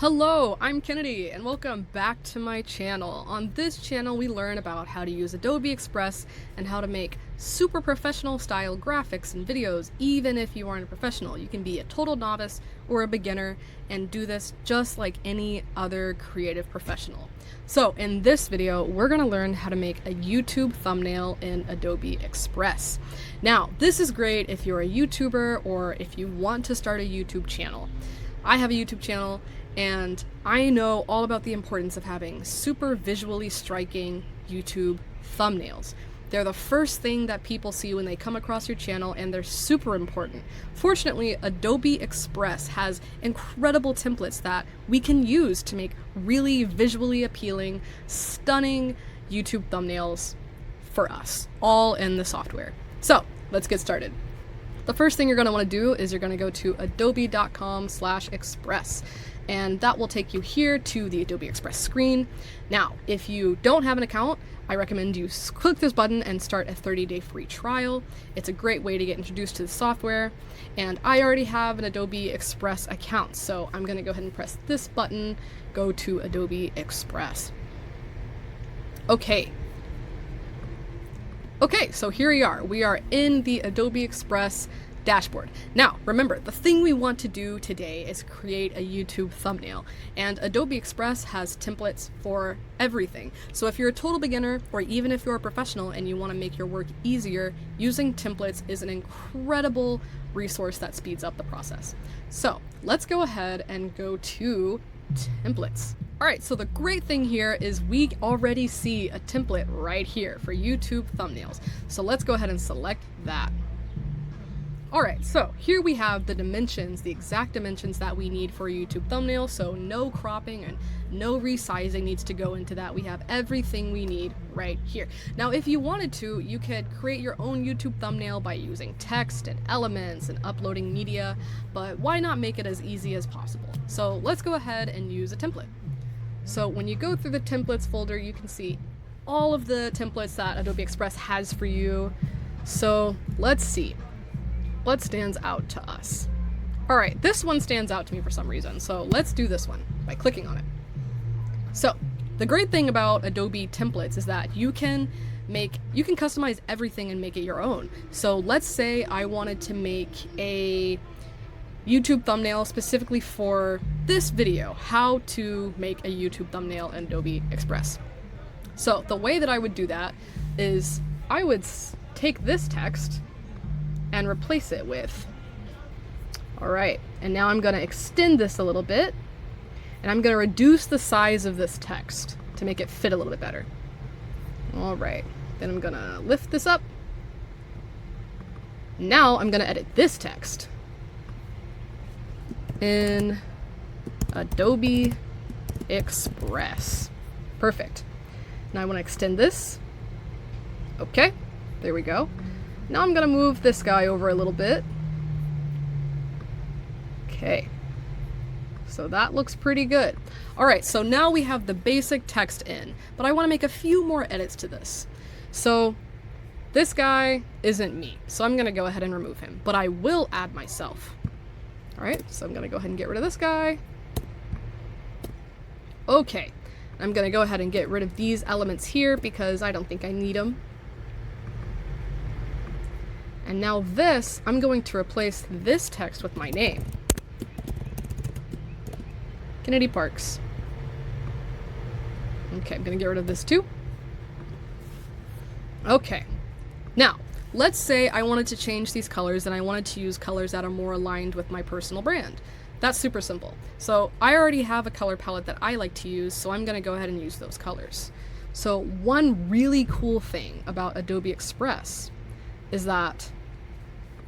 Hello, I'm Kennedy and welcome back to my channel. On this channel we learn about how to use Adobe Express and how to make super professional style graphics and videos even if you aren't a professional. You can be a total novice or a beginner and do this just like any other creative professional. So in this video we're going to learn how to make a YouTube thumbnail in Adobe Express. Now this is great if you're a YouTuber or if you want to start a YouTube channel. I have a YouTube channel and I know all about the importance of having super visually striking YouTube thumbnails. They're the first thing that people see when they come across your channel and they're super important. Fortunately, Adobe Express has incredible templates that we can use to make really visually appealing, stunning YouTube thumbnails for us, all in the software. So let's get started. The first thing you're going to want to do is you're going to go to adobe.com/express. And that will take you here to the Adobe Express screen. Now, if you don't have an account, I recommend you click this button and start a 30-day free trial. It's a great way to get introduced to the software. And I already have an Adobe Express account, so I'm going to go ahead and press this button, go to Adobe Express. Okay, so here we are. We are in the Adobe Express dashboard. Now, remember, the thing we want to do today is create a YouTube thumbnail, and Adobe Express has templates for everything. So if you're a total beginner, or even if you're a professional and you want to make your work easier, using templates is an incredible resource that speeds up the process. So let's go ahead and go to templates. All right, so the great thing here is we already see a template right here for YouTube thumbnails. So let's go ahead and select that. Alright, so here we have the dimensions, the exact dimensions that we need for a YouTube thumbnail, so no cropping and no resizing needs to go into that. We have everything we need right here. Now, if you wanted to, you could create your own YouTube thumbnail by using text and elements and uploading media, but why not make it as easy as possible? So let's go ahead and use a template. So when you go through the templates folder, you can see all of the templates that Adobe Express has for you. So let's see. What stands out to us? All right, this one stands out to me for some reason, so let's do this one by clicking on it. So the great thing about Adobe templates is that you can customize everything and make it your own. So let's say I wanted to make a YouTube thumbnail specifically for this video, how to make a YouTube thumbnail in Adobe Express. So the way that I would do that is I would take this text and replace it with. All right, and now I'm going to extend this a little bit, and I'm going to reduce the size of this text to make it fit a little bit better. All right, then I'm going to lift this up. Now I'm going to edit this text in Adobe Express. Perfect. Now I want to extend this. Okay, there we go. Now I'm going to move this guy over a little bit. Okay, so that looks pretty good. All right, so now we have the basic text in, but I want to make a few more edits to this. So this guy isn't me, so I'm going to go ahead and remove him, but I will add myself. All right, so I'm going to go ahead and get rid of this guy. Okay, I'm going to go ahead and get rid of these elements here because I don't think I need them. And now this, I'm going to replace this text with my name. Kennedy Parks. Okay, I'm gonna get rid of this too. Okay, now, let's say I wanted to change these colors and I wanted to use colors that are more aligned with my personal brand. That's super simple. So I already have a color palette that I like to use, so I'm gonna go ahead and use those colors. So one really cool thing about Adobe Express is that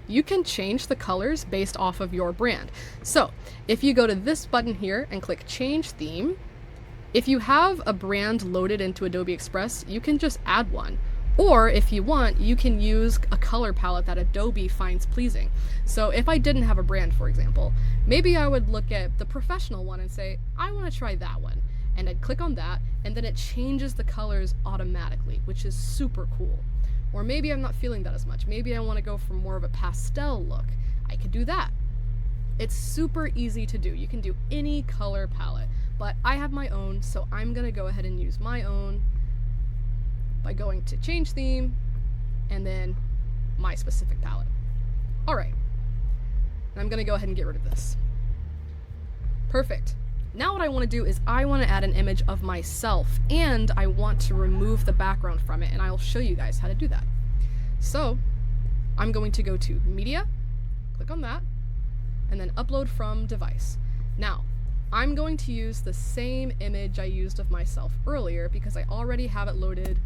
you can change the colors based off of your brand. So if you go to this button here and click Change Theme, if you have a brand loaded into Adobe Express, you can just add one. Or if you want, you can use a color palette that Adobe finds pleasing. So if I didn't have a brand, for example, maybe I would look at the professional one and say, I want to try that one. And I'd click on that, and then it changes the colors automatically, which is super cool. Or maybe I'm not feeling that as much. Maybe I want to go for more of a pastel look. I could do that. It's super easy to do. You can do any color palette, but I have my own, so I'm gonna go ahead and use my own by going to change theme and then my specific palette. All right, and I'm gonna go ahead and get rid of this. Perfect. Now what I want to do is I want to add an image of myself, and I want to remove the background from it, and I'll show you guys how to do that. So I'm going to go to Media, click on that, and then Upload from Device. Now, I'm going to use the same image I used of myself earlier because I already have it loaded.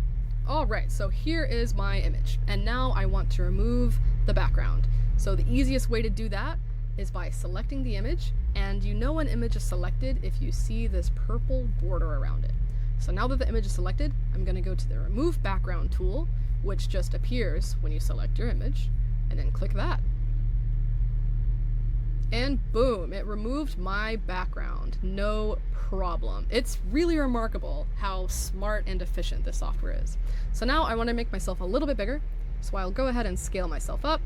All right, so here is my image, and now I want to remove the background. So the easiest way to do that is by selecting the image, and you know an image is selected if you see this purple border around it. So now that the image is selected, I'm going to go to the Remove Background tool, which just appears when you select your image, and then click that. And boom, it removed my background. No problem. It's really remarkable how smart and efficient this software is. So now I want to make myself a little bit bigger, so I'll go ahead and scale myself up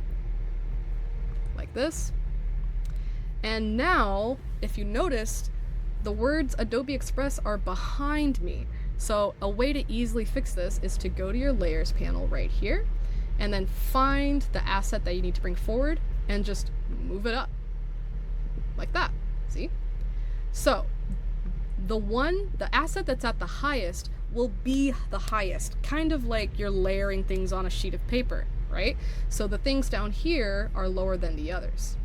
like this. And now, if you noticed, the words Adobe Express are behind me. So a way to easily fix this is to go to your Layers panel right here, and then find the asset that you need to bring forward, and just move it up. Like that, see? So, the asset that's at the highest will be the highest, kind of like you're layering things on a sheet of paper, right? So the things down here are lower than the others.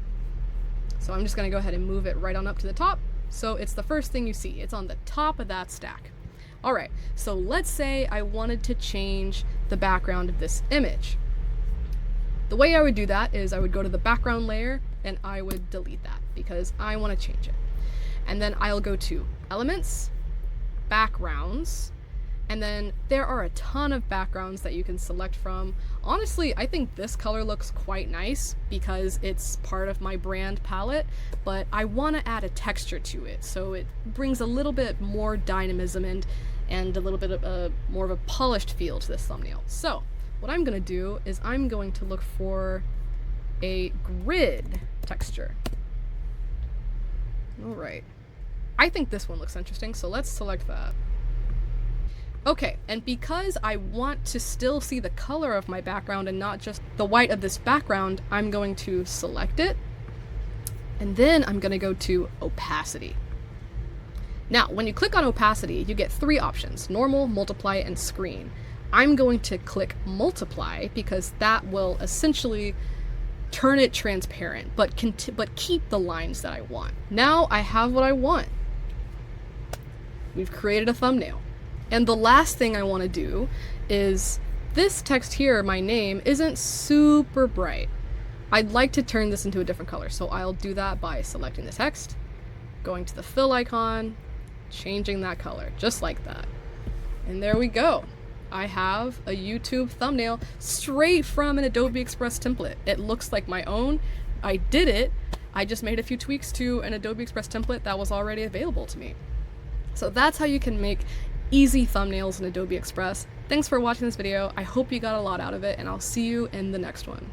So I'm just gonna go ahead and move it right on up to the top. So it's the first thing you see. It's on the top of that stack. All right, so let's say I wanted to change the background of this image. The way I would do that is I would go to the background layer and I would delete that because I wanna change it. And then I'll go to Elements, Backgrounds, and then there are a ton of backgrounds that you can select from. Honestly, I think this color looks quite nice because it's part of my brand palette, but I want to add a texture to it, so it brings a little bit more dynamism and a little bit of more of a polished feel to this thumbnail. So what I'm going to do is I'm going to look for a grid texture. All right. I think this one looks interesting, so let's select that. Okay, and because I want to still see the color of my background and not just the white of this background, I'm going to select it, and then I'm going to go to Opacity. Now, when you click on Opacity, you get three options: Normal, Multiply, and Screen. I'm going to click Multiply because that will essentially turn it transparent, but keep the lines that I want. Now I have what I want. We've created a thumbnail. And the last thing I want to do is this text here, my name, isn't super bright. I'd like to turn this into a different color, so I'll do that by selecting the text, going to the fill icon, changing that color, just like that. And there we go. I have a YouTube thumbnail straight from an Adobe Express template. It looks like my own. I did it. I just made a few tweaks to an Adobe Express template that was already available to me. So that's how you can make easy thumbnails in Adobe Express. Thanks for watching this video. I hope you got a lot out of it, and I'll see you in the next one.